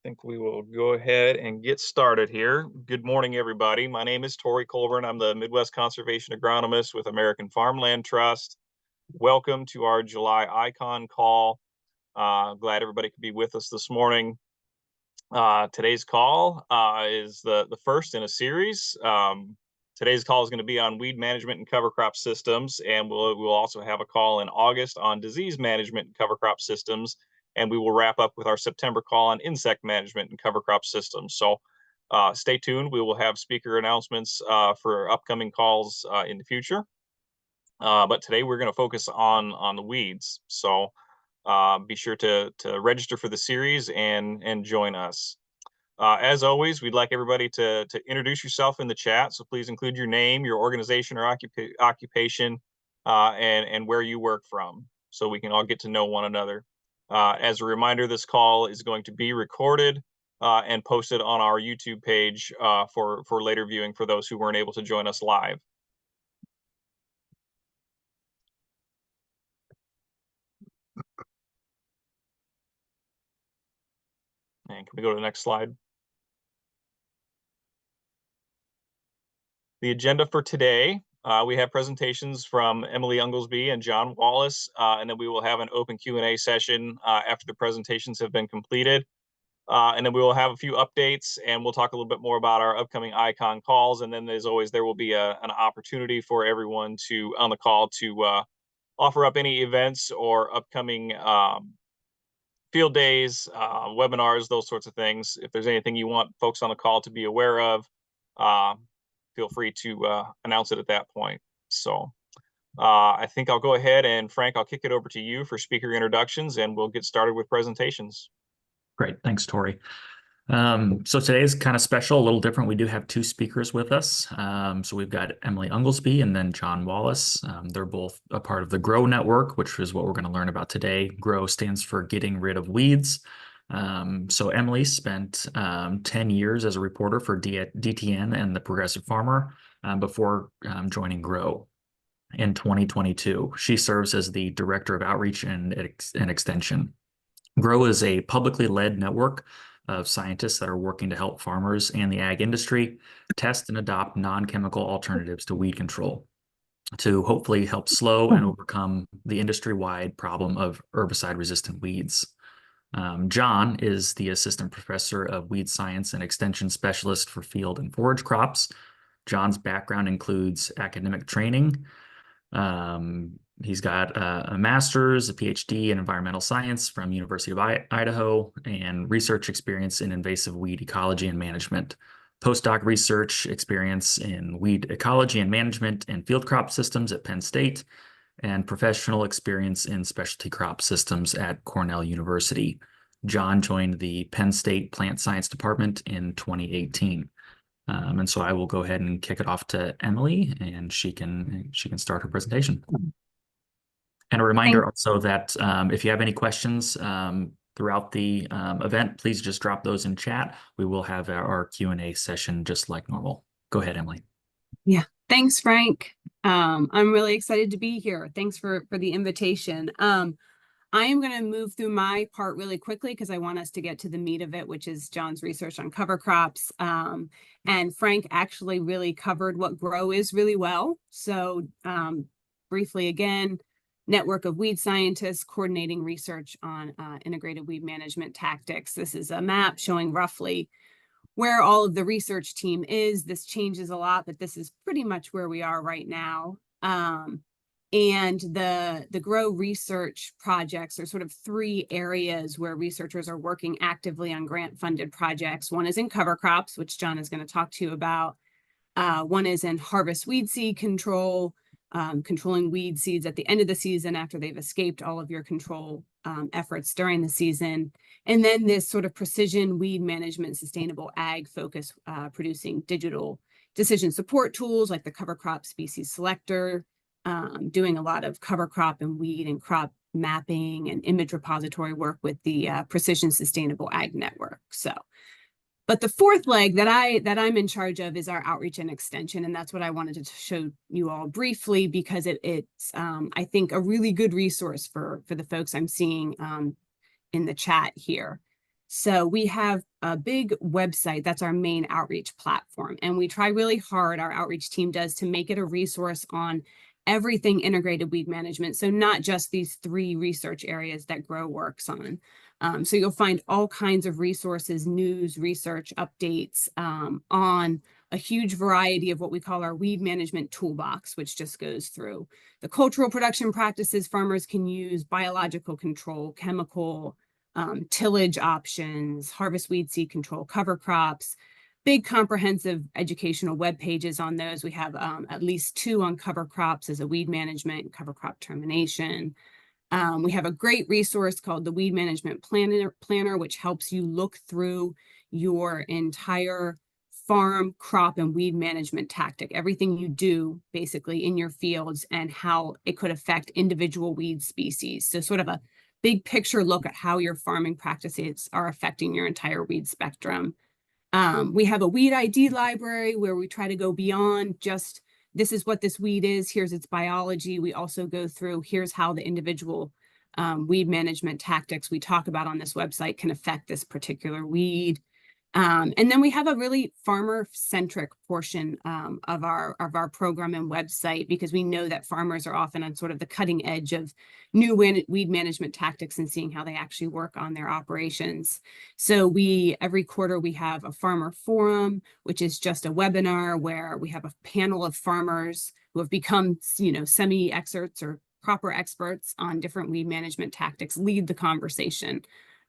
Think we will go ahead and get started here. Good morning, everybody. My name is Tori Colburn. I'm the Midwest Conservation Agronomist with American Farmland Trust. Welcome to our July ICCON call. Glad everybody could be with us this morning. Today's call is the first in a series. Today's call is going to be on weed management and cover crop systems, and we'll also have a call in August on disease management and cover crop systems. And we will wrap up with our September call on insect management and cover crop systems. So stay tuned. We will have speaker announcements for upcoming calls in the future. But today we're going to focus on the weeds. So be sure to register for the series and join us. As always, we'd like everybody to introduce yourself in the chat. So please include your name, your organization or occupation, and where you work from, so we can all get to know one another. As a reminder, this call is going to be recorded and posted on our YouTube page for later viewing for those who weren't able to join us live. And can we go to the next slide? The agenda for today, we have presentations from Emily Unglesbee and John Wallace, and then we will have an open Q&A session after the presentations have been completed. And then we will have a few updates, and we'll talk a little bit more about our upcoming ICCON calls. And then, as always, there will be an opportunity for everyone on the call to offer up any events or upcoming field days, webinars, those sorts of things. If there's anything you want folks on the call to be aware of, feel free to announce it at that point. So I think I'll go ahead and Frank, I'll kick it over to you for speaker introductions, and we'll get started with presentations. Great. Thanks, Tori. So today is kind of special, a little different. We do have two speakers with us. So we've got Emily Unglesbee and then John Wallace. They're both a part of the GROW network, which is what we're going to learn about today. GROW stands for Getting Rid of Weeds. So Emily spent 10 years as a reporter for DTN and the Progressive Farmer before joining GROW in 2022. She serves as the Director of Outreach and Extension. GROW is a publicly led network of scientists that are working to help farmers and the ag industry test and adopt non-chemical alternatives to weed control to hopefully help slow and overcome the industry-wide problem of herbicide-resistant weeds. John is the Assistant Professor of Weed Science and Extension Specialist for Field and Forage Crops. John's background includes academic training. He's got a master's, a PhD in environmental science from University of Idaho, and research experience in invasive weed ecology and management, postdoc research experience in weed ecology and management and field crop systems at Penn State, and professional experience in specialty crop systems at Cornell University. John joined the Penn State Plant Science Department in 2018. And so I will go ahead and kick it off to Emily, and she can start her presentation. And a reminder also that if you have any questions throughout the event, please just drop those in chat. We will have our Q&A session just like normal. Go ahead, Emily. Yeah, thanks, Frank. I'm really excited to be here. Thanks for the invitation. I am going to move through my part really quickly because I want us to get to the meat of it, which is John's research on cover crops. And Frank actually really covered what GROW is really well. So briefly again, network of weed scientists coordinating research on integrated weed management tactics. This is a map showing roughly where all of the research team is. This changes a lot, but this is pretty much where we are right now. And the GROW research projects are sort of three areas where researchers are working actively on grant-funded projects. One is in cover crops, which John is going to talk to you about. One is in harvest weed seed control, controlling weed seeds at the end of the season after they've escaped all of your control efforts during the season. And then this sort of precision weed management, sustainable ag focus, producing digital decision support tools like the cover crop species selector, doing a lot of cover crop and weed and crop mapping and image repository work with the Precision Sustainable Ag Network. But the fourth leg that I'm in charge of is our outreach and extension, and that's what I wanted to show you all briefly because it's I think a really good resource for the folks I'm seeing in the chat here. So we have a big website that's our main outreach platform. And we try really hard, our outreach team does, to make it a resource on everything integrated weed management. So not just these 3 research areas that Grow works on. So you'll find all kinds of resources, news, research, updates on a huge variety of what we call our weed management toolbox, which just goes through the cultural production practices farmers can use, biological control, chemical, tillage options, harvest weed seed control, cover crops, big comprehensive educational web pages on those. We have at least 2 on cover crops as a weed management, cover crop termination. We have a great resource called the Weed Management Planner, which helps you look through your entire farm, crop, and weed management tactic, everything you do basically in your fields and how it could affect individual weed species. So sort of a big picture look at how your farming practices are affecting your entire weed spectrum. We have a weed ID library where we try to go beyond just this is what this weed is, here's its biology. We also go through here's how the individual weed management tactics we talk about on this website can affect this particular weed. And then we have a really farmer-centric portion of our program and website, because we know that farmers are often on sort of the cutting edge of new weed management tactics and seeing how they actually work on their operations. So every quarter we have a farmer forum, which is just a webinar where we have a panel of farmers who have become, semi-experts or proper experts on different weed management tactics, lead the conversation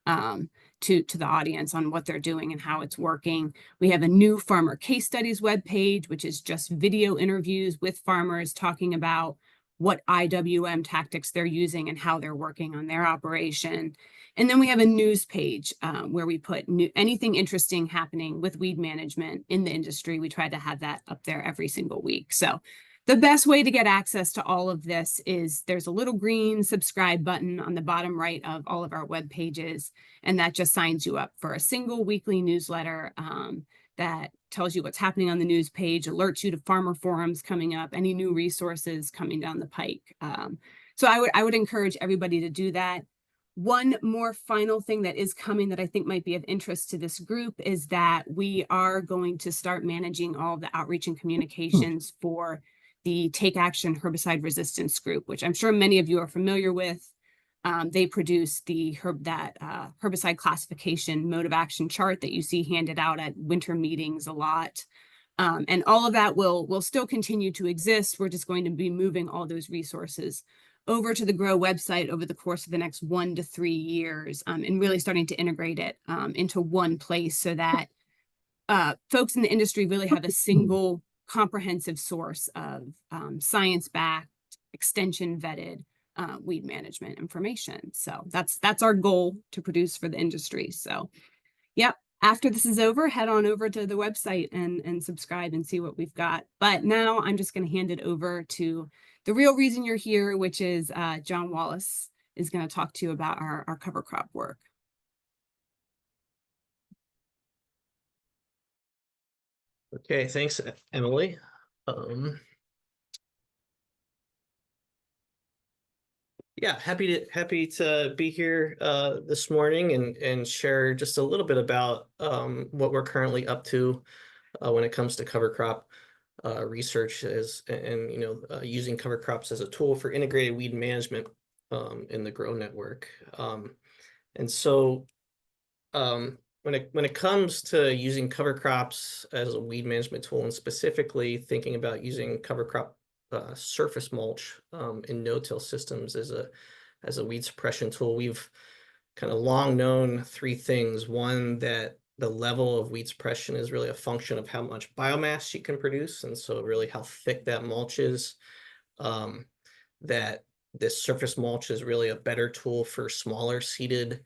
to the audience on what they're doing and how it's working. We have a new farmer case studies webpage, which is just video interviews with farmers talking about what IWM tactics they're using and how they're working on their operation. And then we have a news page where we put anything interesting happening with weed management in the industry. We try to have that up there every single week. So the best way to get access to all of this is there's a little green subscribe button on the bottom right of all of our web pages, and that just signs you up for a single weekly newsletter that tells you what's happening on the news page, alerts you to farmer forums coming up, any new resources coming down the pike. So I would encourage everybody to do that. One more final thing that is coming that I think might be of interest to this group is that we are going to start managing all of the outreach and communications for the Take Action Herbicide Resistance Group, which I'm sure many of you are familiar with. They produce the herbicide classification mode of action chart that you see handed out at winter meetings a lot. And all of that will still continue to exist. We're just going to be moving all those resources over to the Grow website over the course of the next 1 to 3 years, and really starting to integrate it into one place so that folks in the industry really have a single comprehensive source of science-backed, extension-vetted weed management information. So that's our goal to produce for the industry. So, yep. After this is over, head on over to the website and subscribe and see what we've got. But now I'm just going to hand it over to the real reason you're here, which is John Wallace is going to talk to you about our cover crop work. Okay, thanks, Emily. Yeah, happy to be here this morning and share just a little bit about what we're currently up to when it comes to cover crop research using cover crops as a tool for integrated weed management in the Grow network. And so when it comes to using cover crops as a weed management tool, and specifically thinking about using cover crop surface mulch in no-till systems as a weed suppression tool, we've kind of long known 3 things. One, that the level of weed suppression is really a function of how much biomass you can produce, and so really how thick that mulch is. That this surface mulch is really a better tool for smaller seeded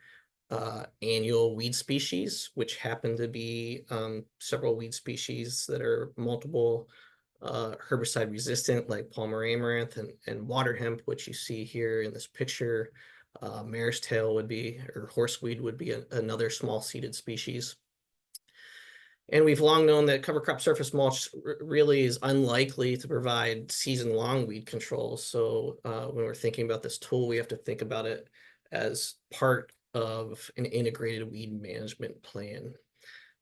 annual weed species, which happen to be several weed species that are multiple herbicide resistant, like Palmer amaranth and water hemp, which you see here in this picture. Mare's tail would be, or horseweed would be another small seeded species. And we've long known that cover crop surface mulch really is unlikely to provide season-long weed control. So when we're thinking about this tool, we have to think about it as part of an integrated weed management plan.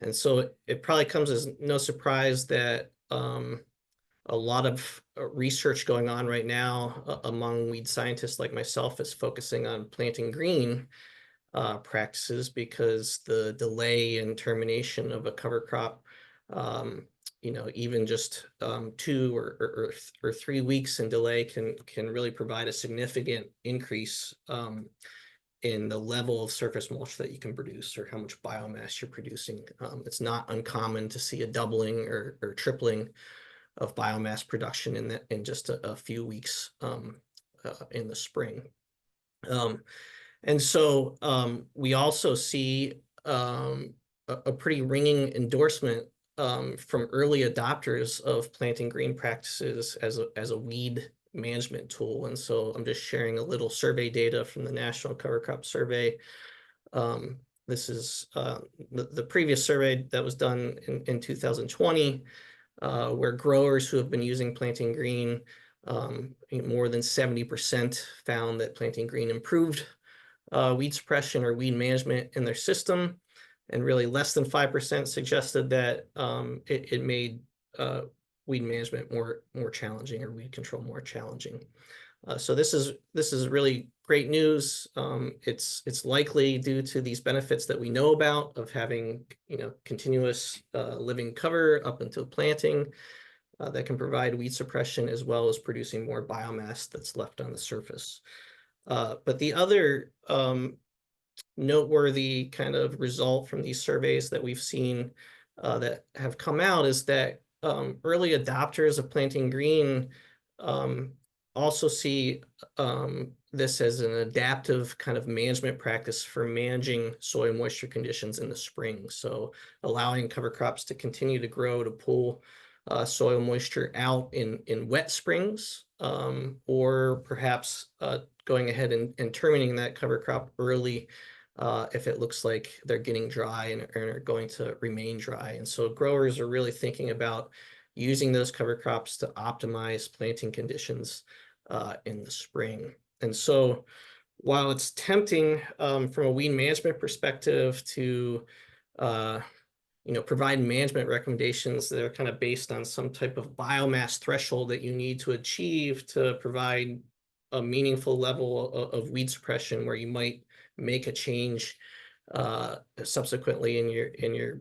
And so it probably comes as no surprise that a lot of research going on right now among weed scientists like myself is focusing on planting green practices, because the delay and termination of a cover crop, even just 2 or 3 weeks in delay can really provide a significant increase in the level of surface mulch that you can produce, or how much biomass you're producing. It's not uncommon to see a doubling or tripling of biomass production in just a few weeks in the spring. And so we also see a pretty ringing endorsement from early adopters of planting green practices as a weed management tool. And so I'm just sharing a little survey data from the National Cover Crop Survey. This is the previous survey that was done in 2020, where growers who have been using planting green, more than 70% found that planting green improved weed suppression or weed management in their system, and really less than 5% suggested that it made weed management more challenging, or weed control more challenging. So this is really great news. It's likely due to these benefits that we know about of having continuous living cover up until planting that can provide weed suppression, as well as producing more biomass that's left on the surface. But the other noteworthy kind of result from these surveys that we've seen that have come out is that early adopters of planting green also see this as an adaptive kind of management practice for managing soil moisture conditions in the spring. So allowing cover crops to continue to grow, to pull soil moisture out in wet springs, or perhaps going ahead and terminating that cover crop early if it looks like they're getting dry and are going to remain dry. And so growers are really thinking about using those cover crops to optimize planting conditions in the spring. And so while it's tempting from a weed management perspective to provide management recommendations that are kind of based on some type of biomass threshold that you need to achieve to provide a meaningful level of weed suppression, where you might make a change subsequently in your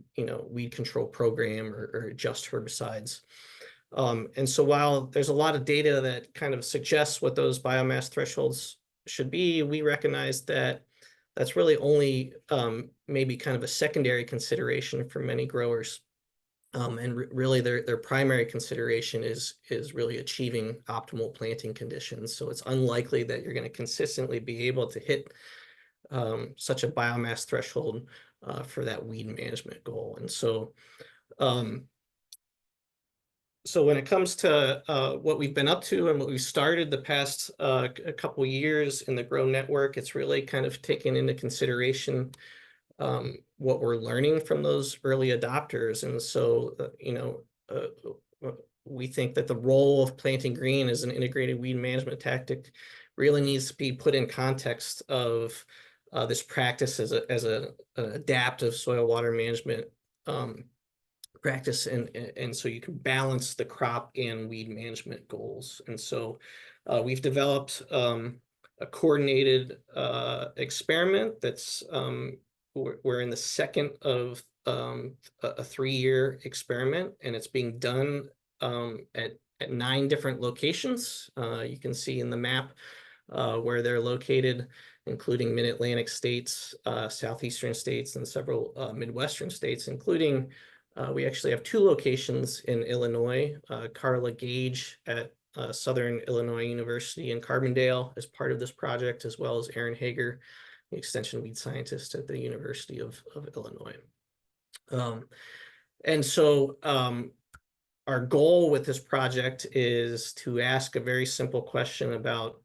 weed control program, or adjust herbicides. And so while there's a lot of data that kind of suggests what those biomass thresholds should be, we recognize that that's really only maybe kind of a secondary consideration for many growers. And really their primary consideration is really achieving optimal planting conditions. So it's unlikely that you're going to consistently be able to hit such a biomass threshold for that weed management goal. And so when it comes to what we've been up to and what we've started the past a couple years in the Grow Network, it's really kind of taken into consideration what we're learning from those early adopters. And so, we think that the role of planting green as an integrated weed management tactic really needs to be put in context of this practice as an adaptive soil water management practice, and so you can balance the crop and weed management goals. And so we've developed a coordinated experiment that's we're in the second of a 3-year experiment, and it's being done at 9 different locations. You can see in the map where they're located, including mid-Atlantic states, southeastern states, and several Midwestern states, including we actually have 2 locations in Illinois. Carla Gage at Southern Illinois University in Carbondale as part of this project, as well as Aaron Hager, the extension weed scientist at the University of Illinois. And so our goal with this project is to ask a very simple question about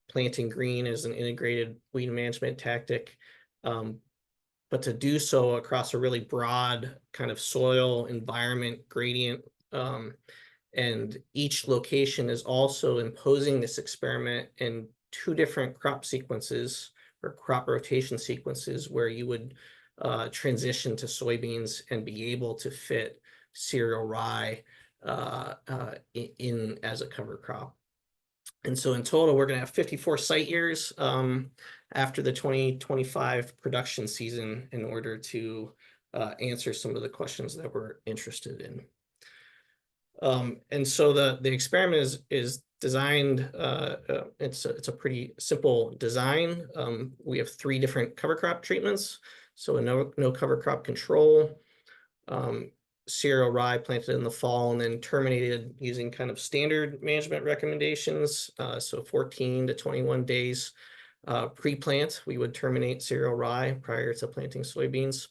planting green as an integrated weed management tactic, but to do so across a really broad kind of soil environment gradient. And each location is also imposing this experiment in 2 different crop sequences, or crop rotation sequences, where you would transition to soybeans and be able to fit cereal rye in as a cover crop. And so in total, we're going to have 54 site years after the 2025 production season in order to answer some of the questions that we're interested in. And so the experiment is designed, it's a pretty simple design. We have 3 different cover crop treatments. So a no cover crop control, cereal rye planted in the fall and then terminated using kind of standard management recommendations. So 14 to 21 days pre-plant, we would terminate cereal rye prior to planting soybeans.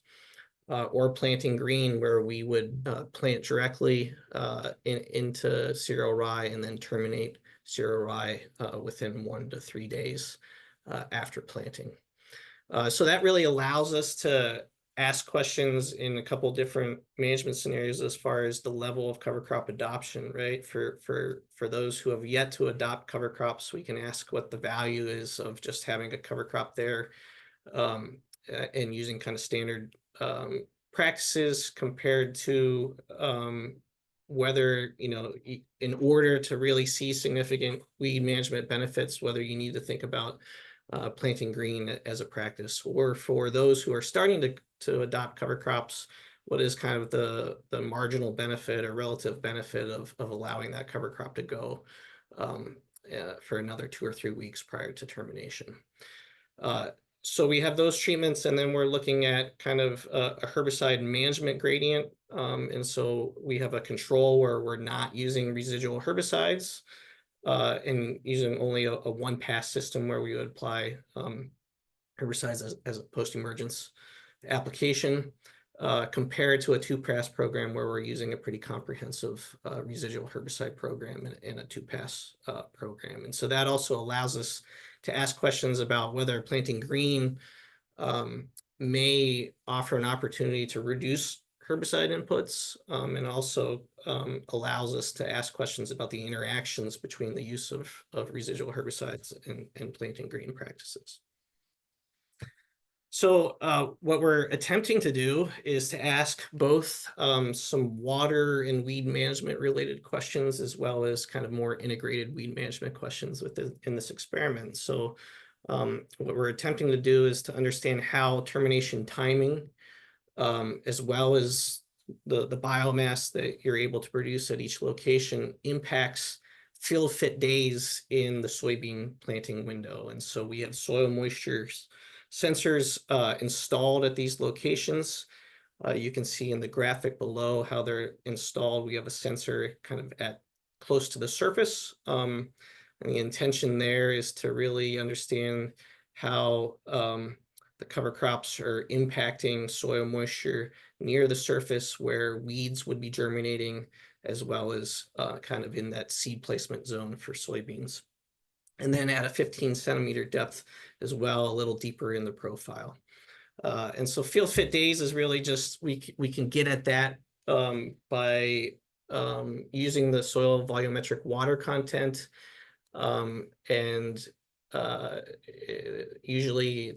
Or planting green, where we would plant directly into cereal rye and then terminate cereal rye within 1 to 3 days after planting. So that really allows us to ask questions in a couple different management scenarios as far as the level of cover crop adoption, right? For those who have yet to adopt cover crops, we can ask what the value is of just having a cover crop there and using kind of standard practices compared to whether, you know, in order to really see significant weed management benefits, whether you need to think about planting green as a practice, or for those who are starting to adopt cover crops, what is kind of the marginal benefit or relative benefit of allowing that cover crop to go for another 2 or 3 weeks prior to termination. So we have those treatments, and then we're looking at kind of a herbicide management gradient. And so we have a control where we're not using residual herbicides and using only a one-pass system where we would apply herbicides as a post-emergence application compared to a 2-pass program where we're using a pretty comprehensive residual herbicide program and a 2-pass program. And so that also allows us to ask questions about whether planting green may offer an opportunity to reduce herbicide inputs, and also allows us to ask questions about the interactions between the use of residual herbicides and planting green practices. So what we're attempting to do is to ask both some water and weed management related questions, as well as kind of more integrated weed management questions in this experiment. So what we're attempting to do is to understand how termination timing, as well as the biomass that you're able to produce at each location, impacts field fit days in the soybean planting window. And so we have soil moisture sensors installed at these locations. You can see in the graphic below how they're installed. We have a sensor kind of at close to the surface. And the intention there is to really understand how the cover crops are impacting soil moisture near the surface where weeds would be germinating, as well as kind of in that seed placement zone for soybeans. And then at a 15-centimeter depth as well, a little deeper in the profile. And so field fit days is really just, we can get at that by using the soil volumetric water content. Usually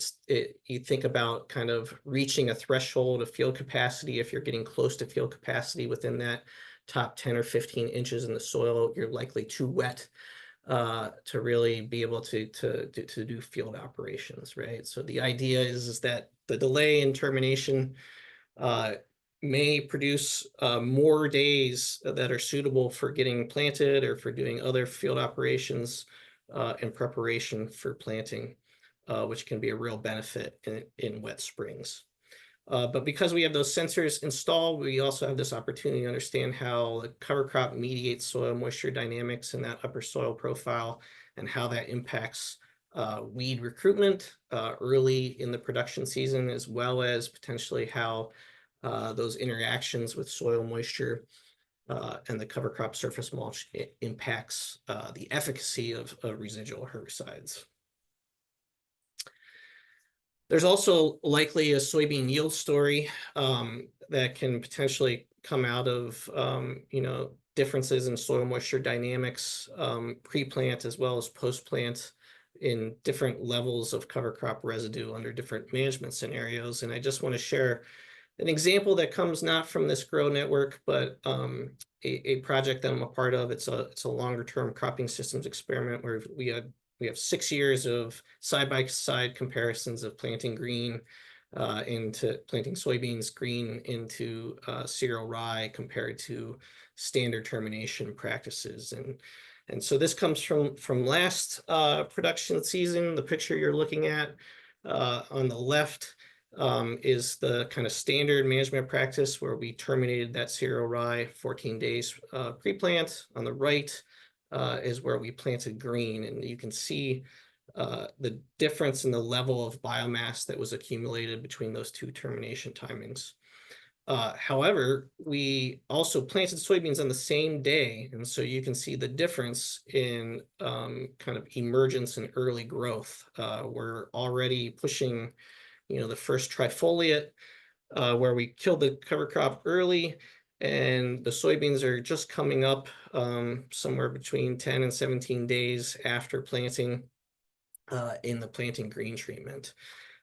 you think about kind of reaching a threshold of field capacity. If you're getting close to field capacity within that top 10 or 15 inches in the soil, you're likely too wet to really be able to do field operations, right? So the idea is that the delay in termination may produce more days that are suitable for getting planted or for doing other field operations in preparation for planting, which can be a real benefit in wet springs. But because we have those sensors installed, we also have this opportunity to understand how the cover crop mediates soil moisture dynamics in that upper soil profile, and how that impacts weed recruitment early in the production season, as well as potentially how those interactions with soil moisture and the cover crop surface mulch impacts the efficacy of residual herbicides. There's also likely a soybean yield story that can potentially come out of differences in soil moisture dynamics pre-plant as well as post-plant in different levels of cover crop residue under different management scenarios. And I just want to share an example that comes not from this GROW network, but a project that I'm a part of. It's a longer term cropping systems experiment where we have 6 years of side-by-side comparisons of planting green into planting soybeans green into cereal rye compared to standard termination practices. And so this comes from last production season. The picture you're looking at on the left is the kind of standard management practice where we terminated that cereal rye 14 days pre-plant. On the right is where we planted green, and you can see the difference in the level of biomass that was accumulated between those two termination timings. However, we also planted soybeans on the same day, and so you can see the difference in kind of emergence and early growth. We're already pushing, the first trifoliate, where we killed the cover crop early, and the soybeans are just coming up somewhere between 10 and 17 days after planting in the planting green treatment.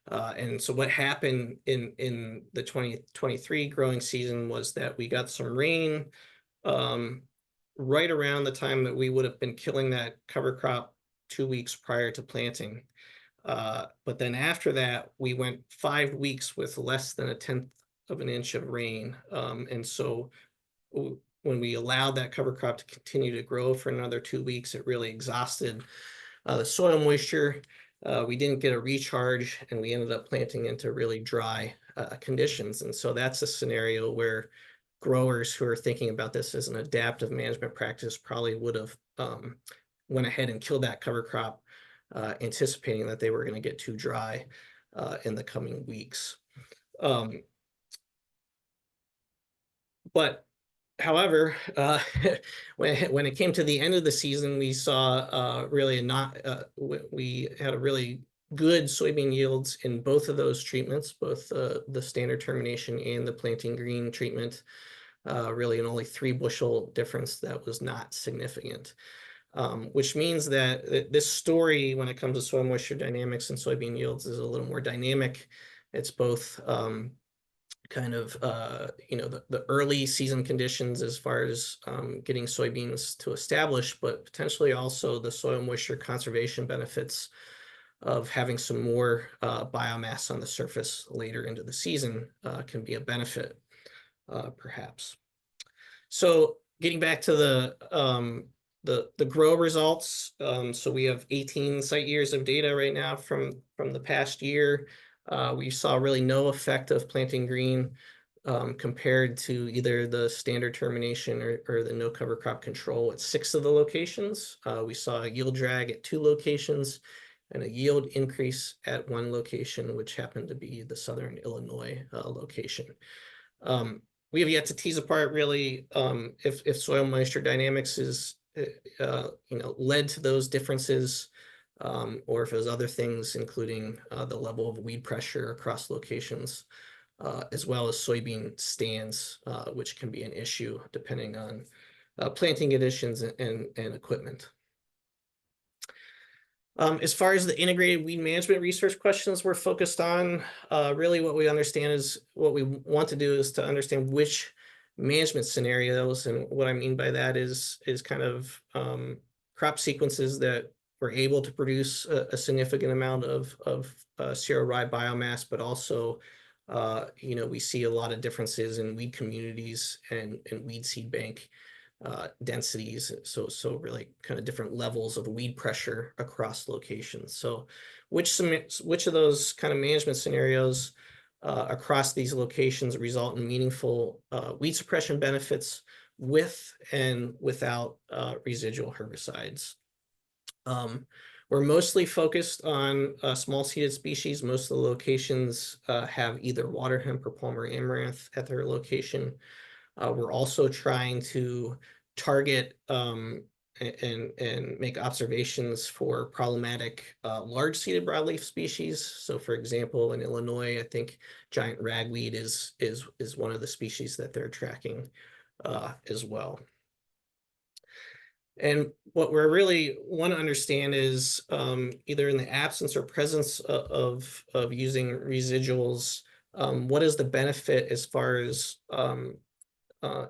And so what happened in the 2023 growing season was that we got some rain right around the time that we would have been killing that cover crop 2 weeks prior to planting. But then after that, we went 5 weeks with less than 1/10 of an inch of rain. And so when we allowed that cover crop to continue to grow for another 2 weeks, it really exhausted the soil moisture. We didn't get a recharge, and we ended up planting into really dry conditions. And so that's a scenario where growers who are thinking about this as an adaptive management practice probably would have went ahead and killed that cover crop, anticipating that they were going to get too dry in the coming weeks. But however, when it came to the end of the season, we saw we had a really good soybean yields in both of those treatments, both the standard termination and the planting green treatment, really an only 3 bushel difference that was not significant. Which means that this story, when it comes to soil moisture dynamics and soybean yields, is a little more dynamic. It's both kind of the early season conditions as far as getting soybeans to establish, but potentially also the soil moisture conservation benefits of having some more biomass on the surface later into the season can be a benefit, perhaps. So getting back to the GROW results, so we have 18 site years of data right now from the past year. We saw really no effect of planting green compared to either the standard termination or the no cover crop control at 6 of the locations. We saw a yield drag at 2 locations and a yield increase at 1 location, which happened to be the Southern Illinois location. We have yet to tease apart really if soil moisture dynamics is led to those differences, or if there's other things, including the level of weed pressure across locations, as well as soybean stands, which can be an issue depending on planting conditions and equipment. As far as the integrated weed management research questions we're focused on, really what we want to do is to understand which management scenarios, and what I mean by that is kind of crop sequences that were able to produce a significant amount of cereal rye biomass, but also we see a lot of differences in weed communities and weed seed bank densities. So really kind of different levels of weed pressure across locations. So which of those kind of management scenarios across these locations result in meaningful weed suppression benefits with and without residual herbicides? We're mostly focused on small seeded species. Most of the locations have either water hemp or Palmer amaranth at their location. We're also trying to target and make observations for problematic large seeded broadleaf species. So for example, in Illinois, I think giant ragweed is one of the species that they're tracking as well. And what we really want to understand is either in the absence or presence of using residuals, what is the benefit as far as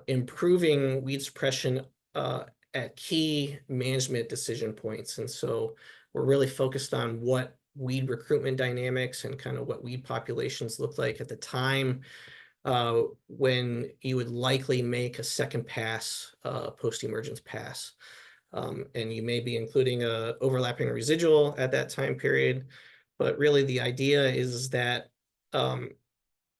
improving weed suppression at key management decision points. And so we're really focused on what weed recruitment dynamics and kind of what weed populations look like at the time when you would likely make a second pass, post-emergence pass. And you may be including a overlapping residual at that time period. But really the idea is that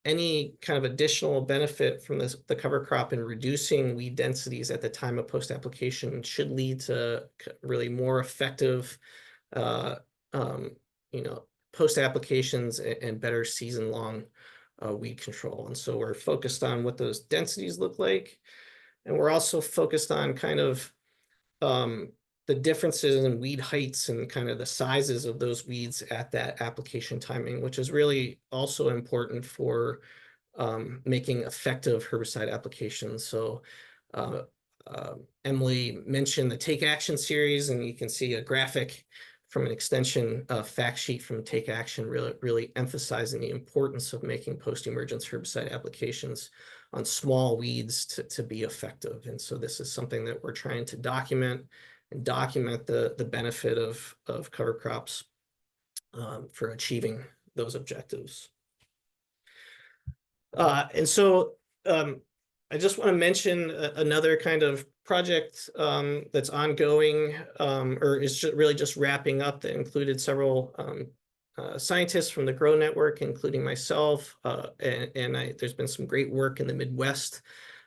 any kind of additional benefit from the cover crop in reducing weed densities at the time of post-application should lead to really more effective, post-applications and better season-long weed control. And so we're focused on what those densities look like. And we're also focused on kind of the differences in weed heights and kind of the sizes of those weeds at that application timing, which is really also important for making effective herbicide applications. So Emily mentioned the Take Action series, and you can see a graphic from an extension fact sheet from Take Action, really emphasizing the importance of making post-emergence herbicide applications on small weeds to be effective. And so this is something that we're trying to document the benefit of cover crops for achieving those objectives. And so I just want to mention another kind of project that's ongoing or is really just wrapping up, that included several scientists from the GROW network, including myself, and there's been some great work in the Midwest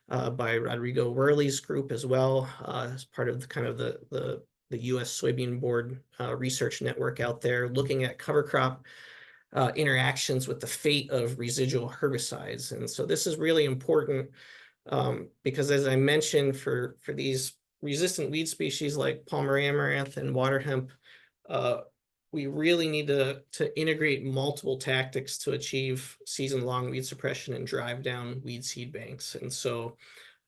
by Rodrigo Worley's group as well, as part of the U.S. Soybean Board research network out there, looking at cover crop interactions with the fate of residual herbicides. And so this is really important because, as I mentioned, for these resistant weed species like Palmer amaranth and water hemp, we really need to integrate multiple tactics to achieve season-long weed suppression and drive down weed seed banks. And so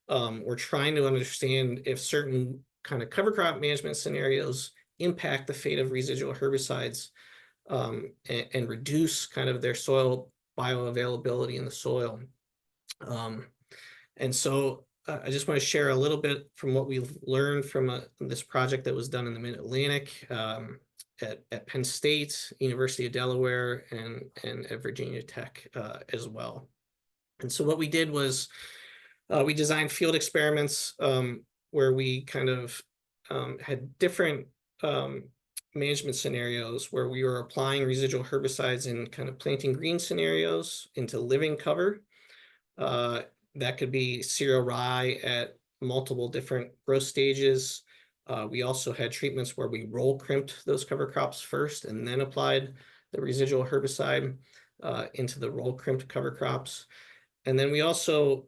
we're trying to understand if certain kind of cover crop management scenarios impact the fate of residual herbicides and reduce kind of their soil bioavailability in the soil. And so I just want to share a little bit from what we've learned from this project that was done in the Mid-Atlantic at Penn State, University of Delaware, and at Virginia Tech as well. And so what we did was we designed field experiments where we kind of had different management scenarios where we were applying residual herbicides in kind of planting green scenarios into living cover. That could be cereal rye at multiple different growth stages. We also had treatments where we roll crimped those cover crops first and then applied the residual herbicide into the roll crimped cover crops. And then we also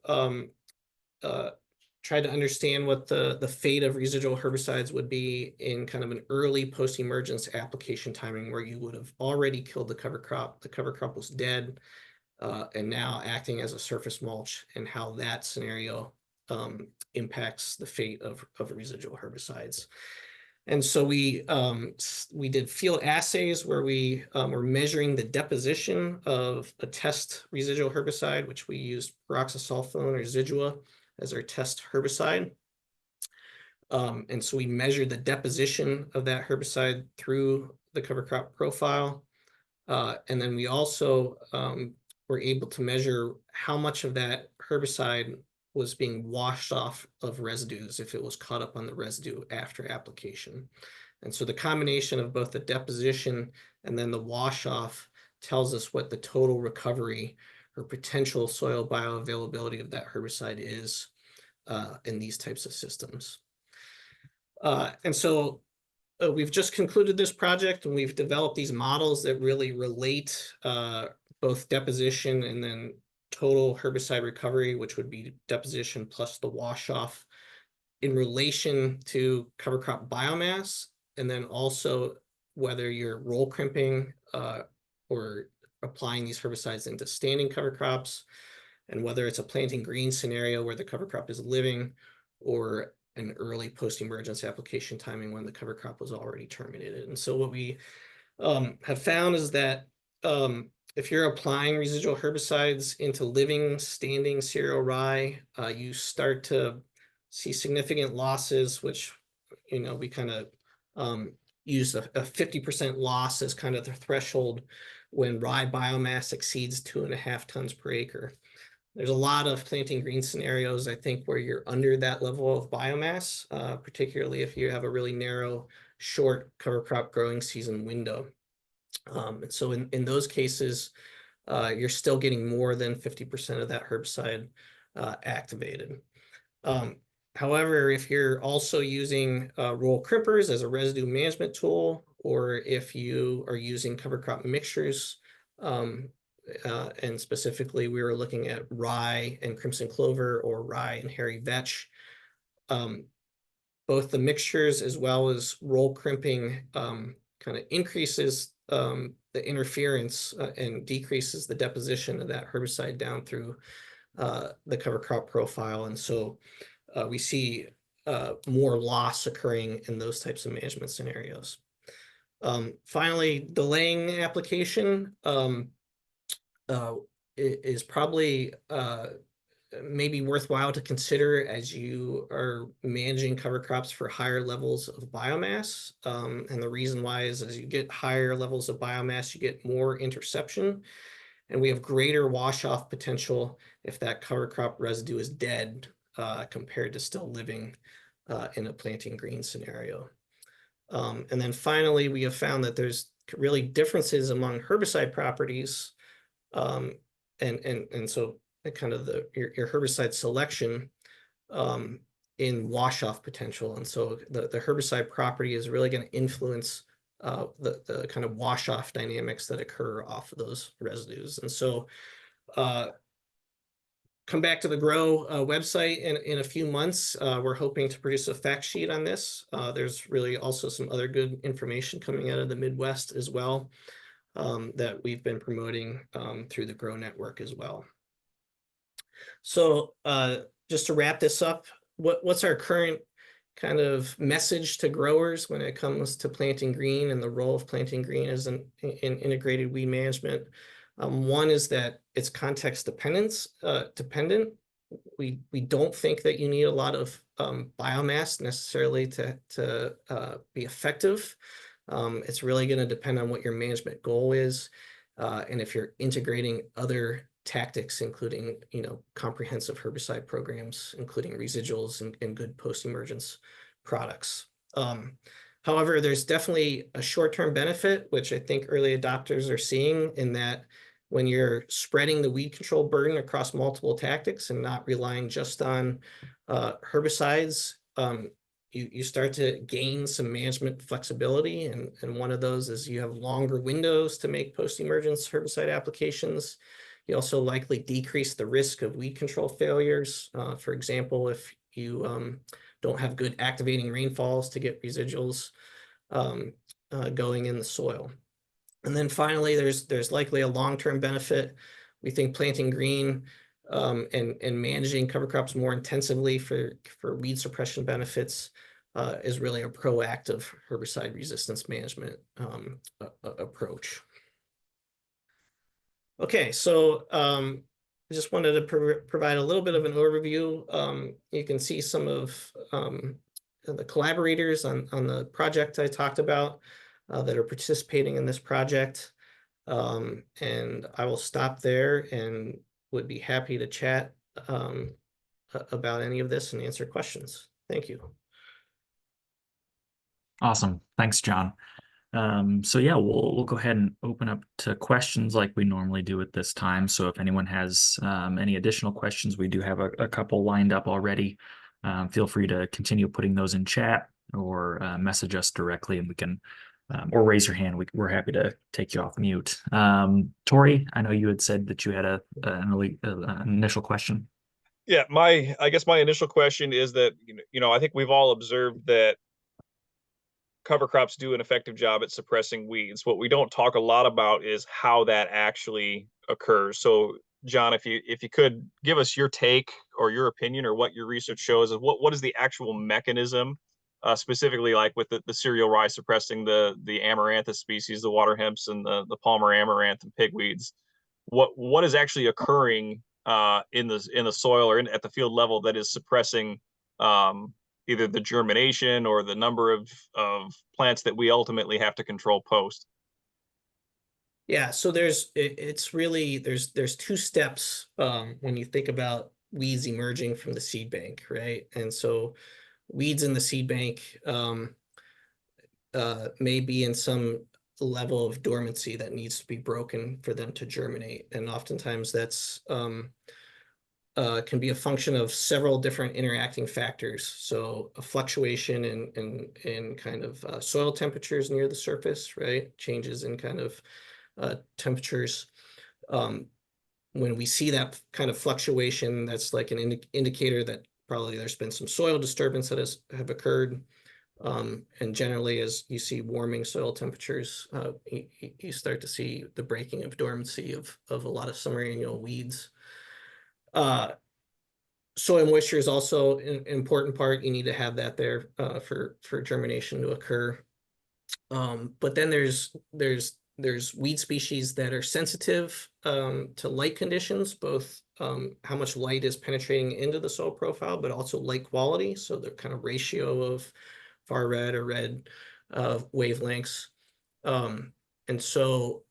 tried to understand what the fate of residual herbicides would be in kind of an early post-emergence application timing, where you would have already killed the cover crop was dead, and now acting as a surface mulch, and how that scenario impacts the fate of residual herbicides. And so we did field assays where we were measuring the deposition of a test residual herbicide, which we used peroxysulfone or Zidua as our test herbicide. And so we measured the deposition of that herbicide through the cover crop profile. And then we also were able to measure how much of that herbicide was being washed off of residues if it was caught up on the residue after application. And so the combination of both the deposition and then the wash off tells us what the total recovery or potential soil bioavailability of that herbicide is in these types of systems. And so we've just concluded this project, and we've developed these models that really relate both deposition and then total herbicide recovery, which would be deposition plus the wash off, in relation to cover crop biomass, and then also whether you're roll crimping or applying these herbicides into standing cover crops, and whether it's a planting green scenario where the cover crop is living, or an early post-emergence application timing when the cover crop was already terminated. And so what we have found is that if you're applying residual herbicides into living, standing cereal rye, you start to see significant losses, which, you know, we kind of use a 50% loss as kind of the threshold when rye biomass exceeds 2.5 tons per acre. There's a lot of planting green scenarios, I think, where you're under that level of biomass, particularly if you have a really narrow, short cover crop growing season window. And so in those cases, you're still getting more than 50% of that herbicide activated. However, if you're also using roll crimpers as a residue management tool, or if you are using cover crop mixtures, and specifically we were looking at rye and crimson clover or rye and hairy vetch, both the mixtures as well as roll crimping kind of increases the interference and decreases the deposition of that herbicide down through the cover crop profile. And so we see more loss occurring in those types of management scenarios. Finally, delaying application is probably maybe worthwhile to consider as you are managing cover crops for higher levels of biomass. And the reason why is as you get higher levels of biomass, you get more interception, and we have greater wash-off potential if that cover crop residue is dead compared to still living in a planting green scenario. And then finally, we have found that there's really differences among herbicide properties. And so kind of your herbicide selection in wash-off potential. And so the herbicide property is really going to influence the kind of wash-off dynamics that occur off of those residues. And so come back to the GROW website in a few months. We're hoping to produce a fact sheet on this. There's really also some other good information coming out of the Midwest as well that we've been promoting through the GROW network as well. So just to wrap this up, what's our current kind of message to growers when it comes to planting green and the role of planting green as in integrated weed management? One is that it's context dependent. We don't think that you need a lot of biomass necessarily to be effective. It's really going to depend on what your management goal is, and if you're integrating other tactics, including comprehensive herbicide programs, including residuals and good post-emergence products. However, there's definitely a short-term benefit, which I think early adopters are seeing, in that when you're spreading the weed control burden across multiple tactics and not relying just on herbicides, you start to gain some management flexibility. And one of those is you have longer windows to make post-emergence herbicide applications. You also likely decrease the risk of weed control failures. For example, if you don't have good activating rainfalls to get residuals going in the soil. And then finally, there's likely a long-term benefit. We think planting green and managing cover crops more intensively for weed suppression benefits is really a proactive herbicide resistance management approach. Okay, so I just wanted to provide a little bit of an overview. You can see some of the collaborators on the project I talked about that are participating in this project. And I will stop there and would be happy to chat about any of this and answer questions. Thank you. Awesome. Thanks, John. So yeah, we'll go ahead and open up to questions like we normally do at this time. So if anyone has any additional questions, we do have a couple lined up already. Feel free to continue putting those in chat or message us directly, and we can, or raise your hand. We're happy to take you off mute. Tori, I know you had said that you had an initial question. Yeah, I guess my initial question is that, I think we've all observed that cover crops do an effective job at suppressing weeds. What we don't talk a lot about is how that actually occurs. So John, if you could give us your take or your opinion or what your research shows of what is the actual mechanism, specifically like with the cereal rye suppressing the amaranthus species, the water hemps and the Palmer amaranth and pigweeds. What is actually occurring in the soil or at the field level that is suppressing either the germination or the number of plants that we ultimately have to control post? Yeah, so it's really there's two steps when you think about weeds emerging from the seed bank, right? And so weeds in the seed bank may be in some level of dormancy that needs to be broken for them to germinate, and oftentimes that's can be a function of several different interacting factors. So a fluctuation in kind of soil temperatures near the surface, right? Changes in kind of temperatures. When we see that kind of fluctuation, that's like an indicator that probably there's been some soil disturbance that have occurred. And generally, as you see warming soil temperatures, you start to see the breaking of dormancy of a lot of summer annual weeds. Soil moisture is also an important part. You need to have that there for germination to occur. But then there's weed species that are sensitive to light conditions, both how much light is penetrating into the soil profile, but also light quality. So the kind of ratio of far red or red wavelengths. And so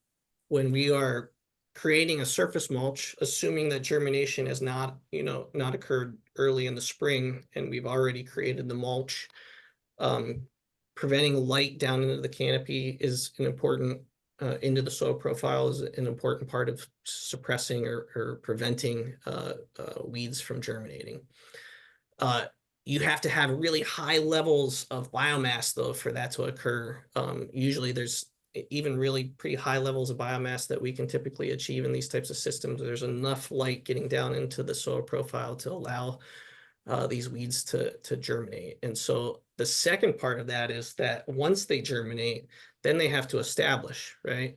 when we are creating a surface mulch, assuming that germination has not occurred early in the spring, and we've already created the mulch, preventing light down into the canopy is an important into the soil profile is an important part of suppressing or preventing weeds from germinating. You have to have really high levels of biomass, though, for that to occur. Usually there's even really pretty high levels of biomass that we can typically achieve in these types of systems. There's enough light getting down into the soil profile to allow these weeds to germinate. And so the second part of that is that once they germinate, then they have to establish, right?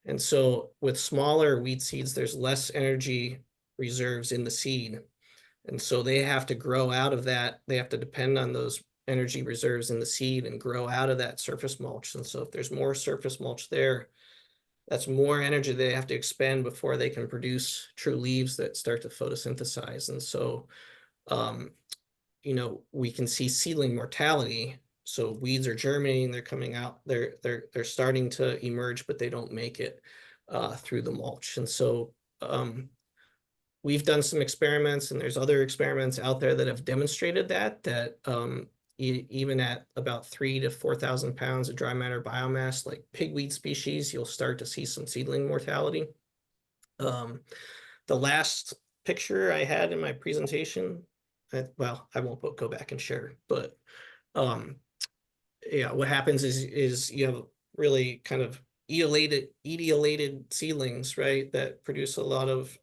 And so with smaller weed seeds, there's less energy reserves in the seed. And so they have to grow out of that. They have to depend on those energy reserves in the seed and grow out of that surface mulch. And so if there's more surface mulch there, that's more energy they have to expend before they can produce true leaves that start to photosynthesize. And so we can see seedling mortality. So weeds are germinating, they're coming out, they're starting to emerge, but they don't make it through the mulch. And so we've done some experiments, and there's other experiments out there that have demonstrated that even at about 3,000 to 4,000 pounds of dry matter biomass, like pigweed species, you'll start to see some seedling mortality. The last picture I had in my presentation, well, I won't go back and share, but yeah, what happens is you have really kind of etiolated seedlings, right, that produce a lot of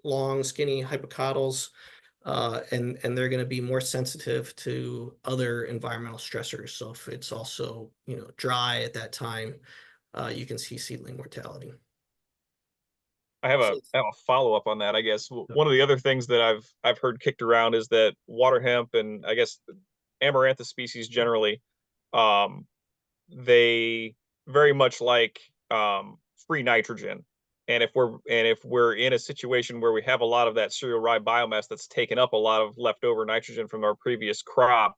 long, skinny hypocotyls, and they're going to be more sensitive to other environmental stressors. So if it's also dry at that time, you can see seedling mortality. I have a follow-up on that, I guess. One of the other things that I've heard kicked around is that water hemp and I guess amaranthus species generally, they very much like free nitrogen. And if we're in a situation where we have a lot of that cereal rye biomass that's taken up a lot of leftover nitrogen from our previous crop,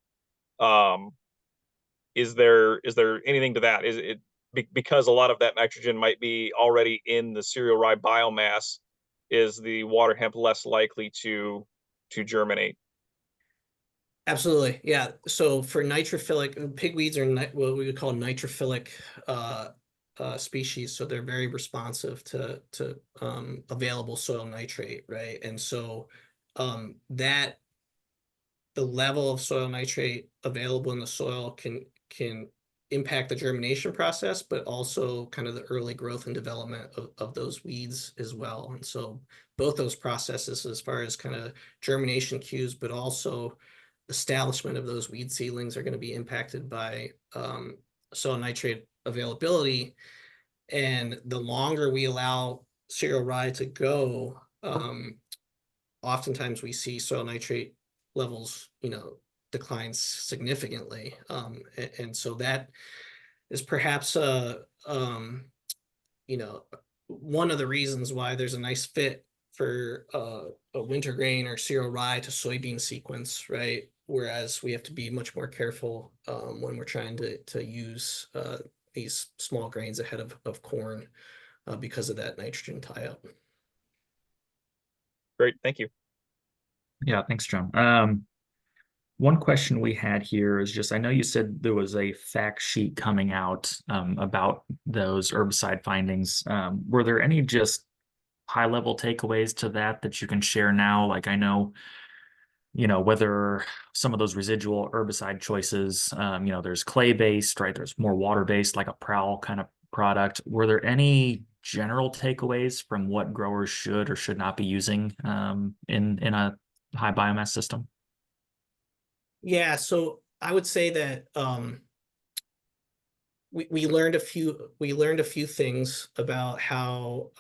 is there anything to that? Is it because a lot of that nitrogen might be already in the cereal rye biomass, is the water hemp less likely to germinate? Absolutely, yeah. So for nitrophilic, pigweeds are what we would call nitrophilic species, so they're very responsive to available soil nitrate, right? And so that the level of soil nitrate available in the soil can impact the germination process, but also kind of the early growth and development of those weeds as well. And so both those processes, as far as kind of germination cues, but also establishment of those weed seedlings, are going to be impacted by soil nitrate availability. And the longer we allow cereal rye to go oftentimes we see soil nitrate levels, decline significantly. And so that is perhaps one of the reasons why there's a nice fit for a winter grain or cereal rye to soybean sequence, right? Whereas we have to be much more careful when we're trying to use these small grains ahead of corn because of that nitrogen tie-up. Great, thank you. Yeah, thanks, John. One question we had here is just, I know you said there was a fact sheet coming out about those herbicide findings. Were there any just high-level takeaways to that you can share now? Like, I know, whether some of those residual herbicide choices, there's clay-based, right? There's more water-based, like a prowl kind of product. Were there any general takeaways from what growers should or should not be using in a high biomass system? Yeah, so I would say that we learned a few things about how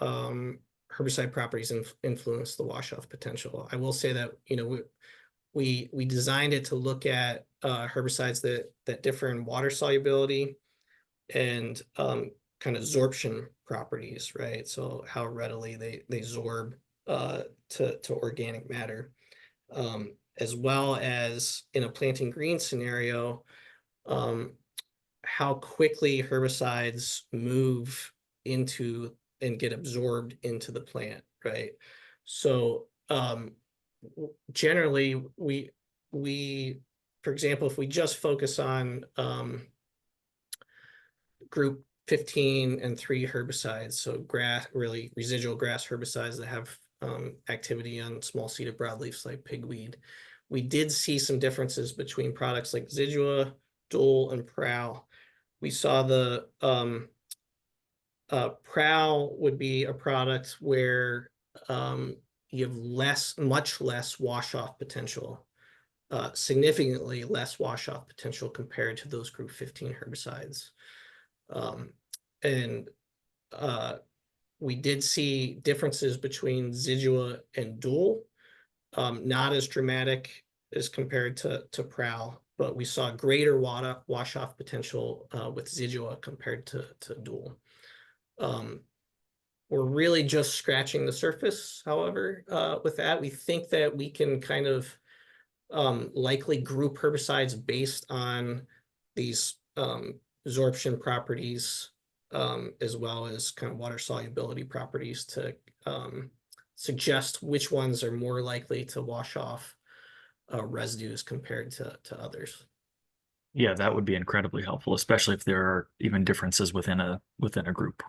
herbicide properties influence the wash-off potential. I will say that we designed it to look at herbicides that differ in water solubility and kind of absorption properties, right? So how readily they absorb to organic matter. As well as in a planting green scenario, how quickly herbicides move into and get absorbed into the plant, right? So generally, we, for example, if we just focus on group 15 and 3 herbicides, so grass, really residual grass herbicides that have activity on small seeded broadleafs like pigweed. We did see some differences between products like Zidua, Dual, and Prowl. We saw the Prowl would be a product where you have much less wash-off potential, significantly less wash-off potential compared to those group 15 herbicides. We did see differences between Zidua and Dual, not as dramatic as compared to Prowl, but we saw greater wash-off potential with Zidua compared to Dual. We're really just scratching the surface, however, with that. We think that we can kind of likely group herbicides based on these absorption properties as well as kind of water solubility properties to suggest which ones are more likely to wash off residues compared to others. Yeah, that would be incredibly helpful, especially if there are even differences within a group.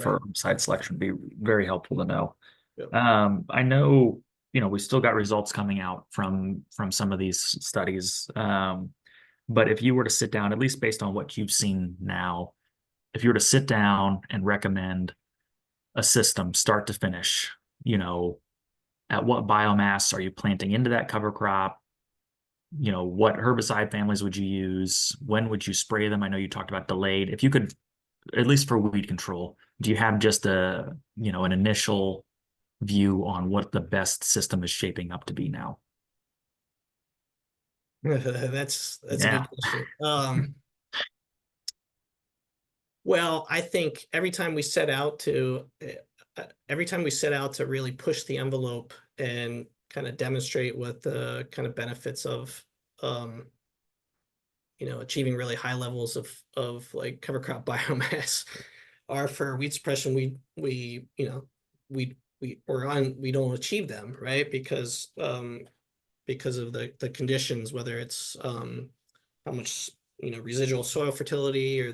For herbicide selection, would be very helpful to know. Yep. I know, we still got results coming out from some of these studies. But if you were to sit down, at least based on what you've seen now, if you were to sit down and recommend a system start to finish, at what biomass are you planting into that cover crop? What herbicide families would you use? When would you spray them? I know you talked about delayed. If you could, at least for weed control, do you have just an initial view on what the best system is shaping up to be now? That's a good question. Well, I think every time we set out to really push the envelope and kind of demonstrate what the kind of benefits of achieving really high levels of like cover crop biomass are for weed suppression, we don't achieve them, right? Because of the conditions, whether it's how much residual soil fertility or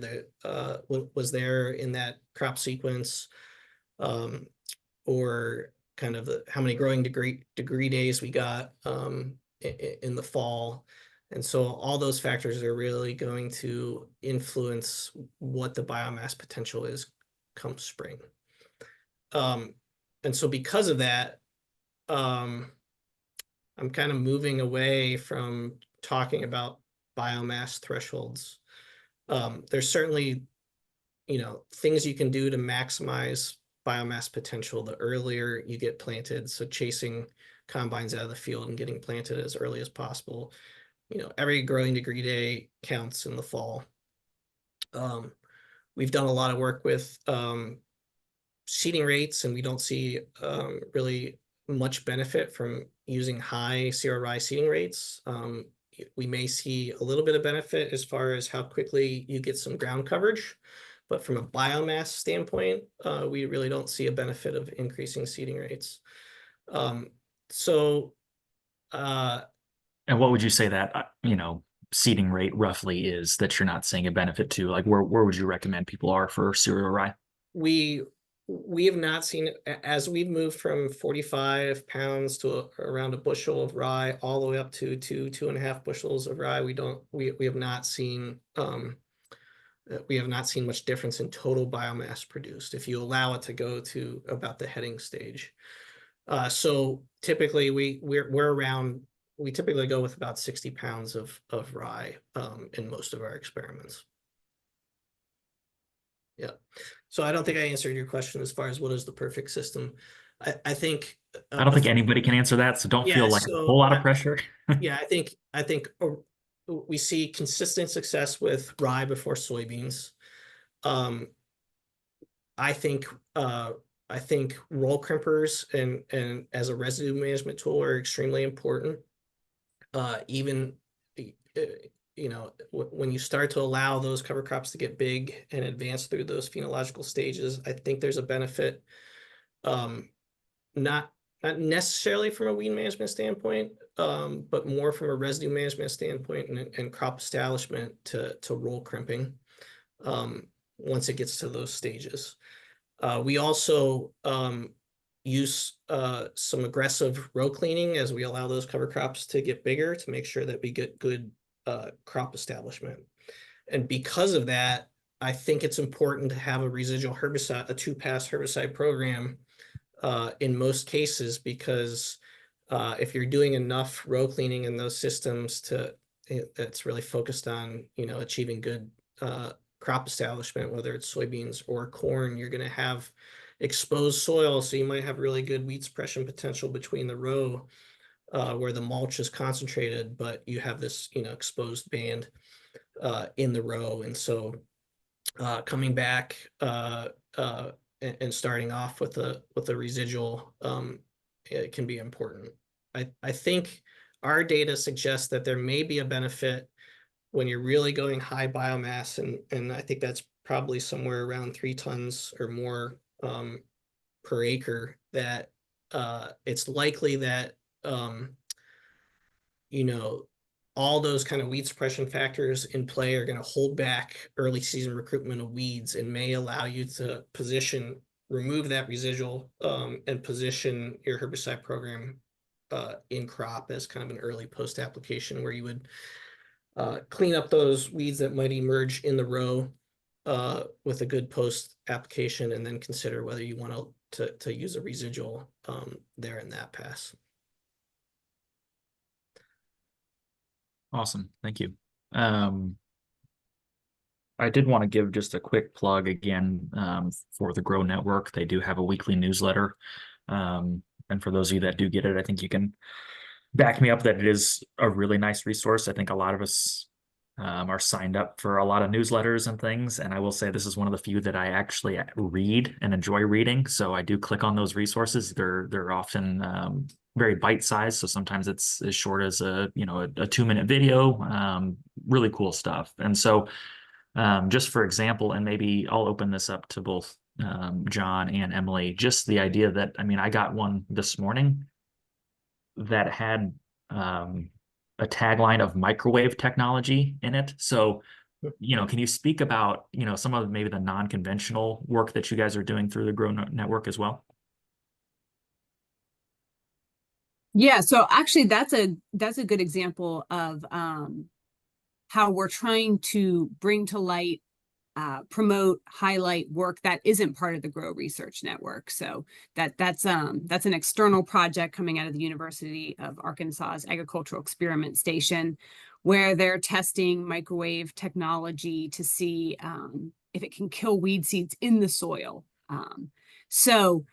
what was there in that crop sequence, or kind of how many growing degree days we got in the fall. And so all those factors are really going to influence what the biomass potential is come spring. And so because of that, I'm kind of moving away from talking about biomass thresholds. There's certainly, things you can do to maximize biomass potential the earlier you get planted. So chasing combines out of the field and getting planted as early as possible. Every growing degree day counts in the fall. We've done a lot of work with seeding rates, and we don't see really much benefit from using high cereal rye seeding rates. We may see a little bit of benefit as far as how quickly you get some ground coverage, but from a biomass standpoint, we really don't see a benefit of increasing seeding rates. And what would you say that, seeding rate roughly is that you're not seeing a benefit to? Like where would you recommend people are for cereal rye? We have not seen it as we've moved from 45 pounds to around a bushel of rye all the way up to 2.5 bushels of rye. We have not seen much difference in total biomass produced if you allow it to go to about the heading stage. So typically we typically go with about 60 pounds of rye in most of our experiments. Yeah. So I don't think I answered your question as far as what is the perfect system. I think I don't think anybody can answer that, so don't feel like a whole lot of pressure. Yeah, I think we see consistent success with rye before soybeans. I think roll crimpers and as a residue management tool are extremely important. Even when you start to allow those cover crops to get big and advance through those phenological stages, I think there's a benefit, not necessarily from a weed management standpoint, but more from a residue management standpoint and crop establishment to roll crimping once it gets to those stages. We also use some aggressive row cleaning as we allow those cover crops to get bigger to make sure that we get good crop establishment. And because of that, I think it's important to have a residual herbicide, a 2-pass herbicide program in most cases, because if you're doing enough row cleaning in those systems that's really focused on, achieving good crop establishment, whether it's soybeans or corn, you're going to have exposed soil. So you might have really good weed suppression potential between the row where the mulch is concentrated, but you have this, exposed band in the row. And so coming back and starting off with a residual it can be important. I think our data suggests that there may be a benefit when you're really going high biomass, and I think that's probably somewhere around 3 tons or more per acre, that it's likely that all those kind of weed suppression factors in play are going to hold back early season recruitment of weeds and may allow you to remove that residual and position your herbicide program in crop as kind of an early post application, where you would clean up those weeds that might emerge in the row with a good post application, and then consider whether you want to use a residual there in that pass. Awesome. Thank you. I did want to give just a quick plug again for the Grow Network. They do have a weekly newsletter. And for those of you that do get it, I think you can back me up that it is a really nice resource. I think a lot of us are signed up for a lot of newsletters and things. And I will say this is one of the few that I actually read and enjoy reading. So I do click on those resources. They're often very bite-sized. So sometimes it's as short as a 2-minute video, really cool stuff. And so just for example, and maybe I'll open this up to both John and Emily, just the idea that, I got one this morning that had a tagline of microwave technology in it. So, can you speak about, some of maybe the non-conventional work that you guys are doing through the Grow Network as well? Yeah, so actually that's a good example of how we're trying to bring to light, promote, highlight work that isn't part of the Grow Research Network. So that's an external project coming out of the University of Arkansas's Agricultural Experiment Station, where they're testing microwave technology to see if it can kill weed seeds in the soil. So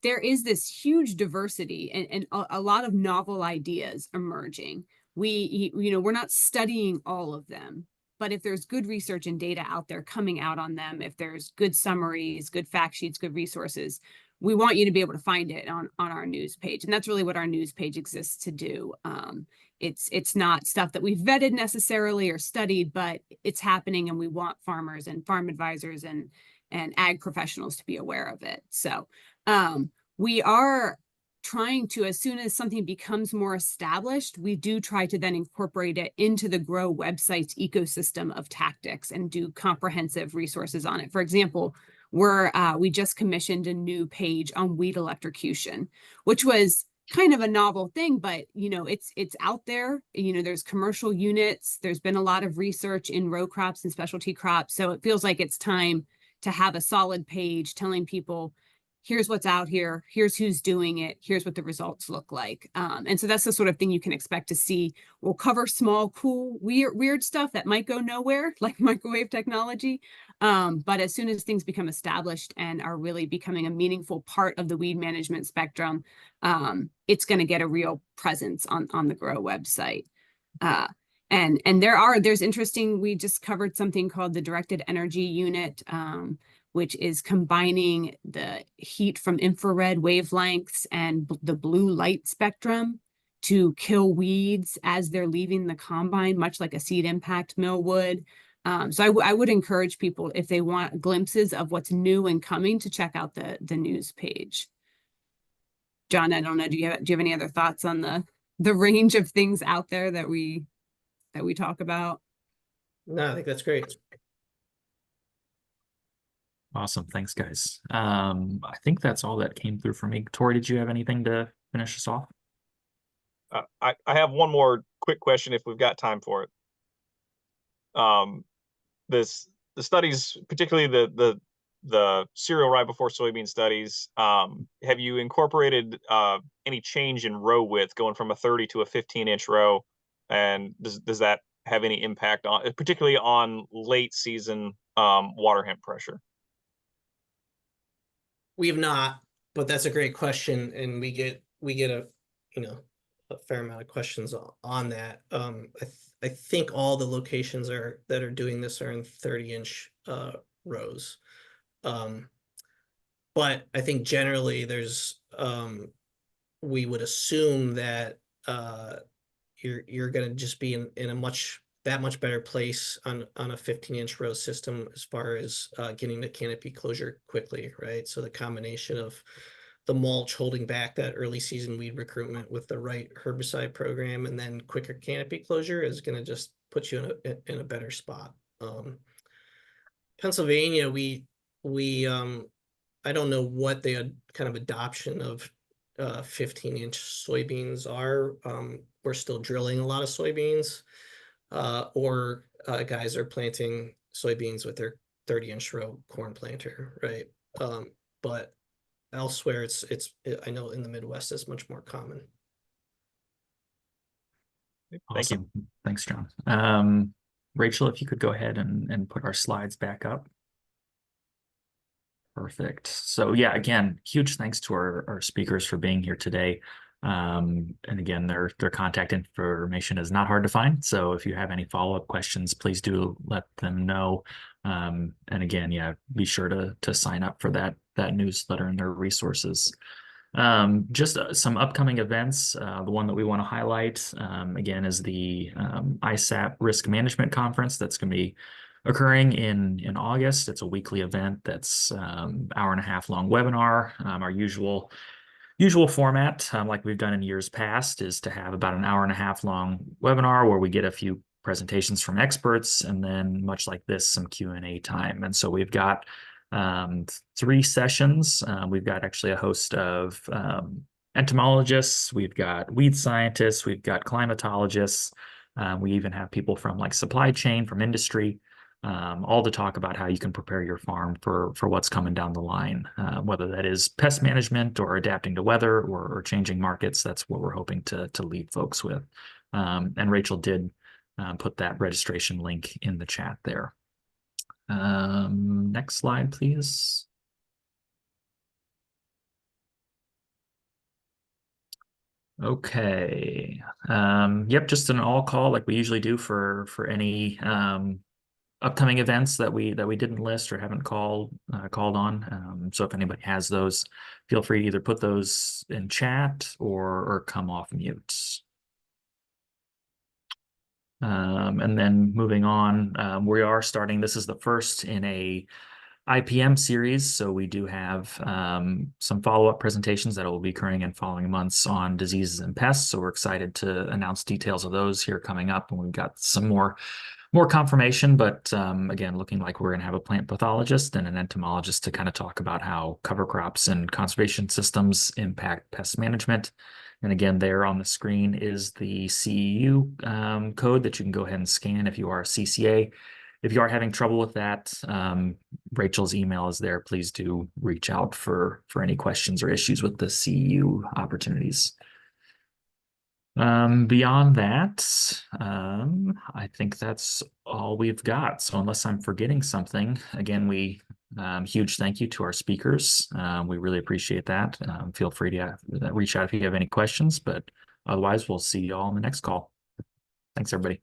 there is this huge diversity and a lot of novel ideas emerging. We're not studying all of them, but if there's good research and data out there coming out on them, if there's good summaries, good fact sheets, good resources, we want you to be able to find it on our news page. And that's really what our news page exists to do. It's not stuff that we've vetted necessarily or studied, but it's happening, and we want farmers and farm advisors and ag professionals to be aware of it. So we are trying to, as soon as something becomes more established, we do try to then incorporate it into the Grow website's ecosystem of tactics and do comprehensive resources on it. For example, we just commissioned a new page on weed electrocution, which was kind of a novel thing, but it's out there. There's commercial units. There's been a lot of research in row crops and specialty crops. So it feels like it's time to have a solid page telling people, here's what's out here, here's who's doing it, here's what the results look like. And so that's the sort of thing you can expect to see. We'll cover small, cool, weird stuff that might go nowhere, like microwave technology. But as soon as things become established and are really becoming a meaningful part of the weed management spectrum, it's going to get a real presence on the Grow website. And there's interesting, we just covered something called the Directed Energy Unit, which is combining the heat from infrared wavelengths and the blue light spectrum to kill weeds as they're leaving the combine, much like a seed impact mill would. So I would encourage people, if they want glimpses of what's new and coming, to check out the news page. John, I don't know, do you have any other thoughts on the range of things out there that we talk about? No, I think that's great. Awesome. Thanks, guys. I think that's all that came through for me. Tori, did you have anything to finish us off? I have one more quick question if we've got time for it. The studies, particularly the cereal right before soybean studies, have you incorporated any change in row width going from a 30 to a 15-inch row? And does that have any impact on, particularly on late season water hemp pressure? We have not, but that's a great question, and we get a fair amount of questions on that. I think all the locations that are doing this are in 30-inch rows, but I think generally there's we would assume that you're going to just be in that much better place on a 15-inch row system as far as getting the canopy closure quickly, right? So the combination of the mulch holding back that early season weed recruitment with the right herbicide program and then quicker canopy closure is going to just put you in a better spot. Pennsylvania, we I don't know what the kind of adoption of 15-inch soybeans are. We're still drilling a lot of soybeans. Or guys are planting soybeans with their 30-inch row corn planter, right? But elsewhere, I know in the Midwest it's much more common. Awesome. Thanks, John. Rachel, if you could go ahead and put our slides back up. Perfect. So yeah, again, huge thanks to our speakers for being here today. And again, their contact information is not hard to find. So if you have any follow-up questions, please do let them know. And again, yeah, be sure to sign up for that newsletter and their resources. Just some upcoming events. The one that we want to highlight, again, is the ISAP Risk Management Conference that's going to be occurring in August. It's a weekly event that's hour-and-a-half long webinar. Our usual format, like we've done in years past, is to have about an hour-and-a-half long webinar where we get a few presentations from experts, and then much like this, some Q&A time. And so we've got 3 sessions. We've got actually a host of entomologists, we've got weed scientists, we've got climatologists. We even have people from like supply chain, from industry, all to talk about how you can prepare your farm for what's coming down the line, whether that is pest management or adapting to weather or changing markets. That's what we're hoping to lead folks with. And Rachel did put that registration link in the chat there. Next slide, please. Okay. Yep, just an all call like we usually do for any upcoming events that we didn't list or haven't called on. So if anybody has those, feel free to either put those in chat or come off mute. And then moving on, we are starting. This is the first in a IPM series, so we do have some follow-up presentations that will be occurring in following months on diseases and pests. So we're excited to announce details of those here coming up, and we've got some more confirmation. But again, looking like we're going to have a plant pathologist and an entomologist to kind of talk about how cover crops and conservation systems impact pest management. And again, there on the screen is the CEU code that you can go ahead and scan if you are a CCA. If you are having trouble with that, Rachel's email is there. Please do reach out for any questions or issues with the CEU opportunities. Beyond that, I think that's all we've got. So unless I'm forgetting something, again, huge thank you to our speakers. We really appreciate that. Feel free to reach out if you have any questions, but otherwise we'll see you all in the next call. Thanks, everybody.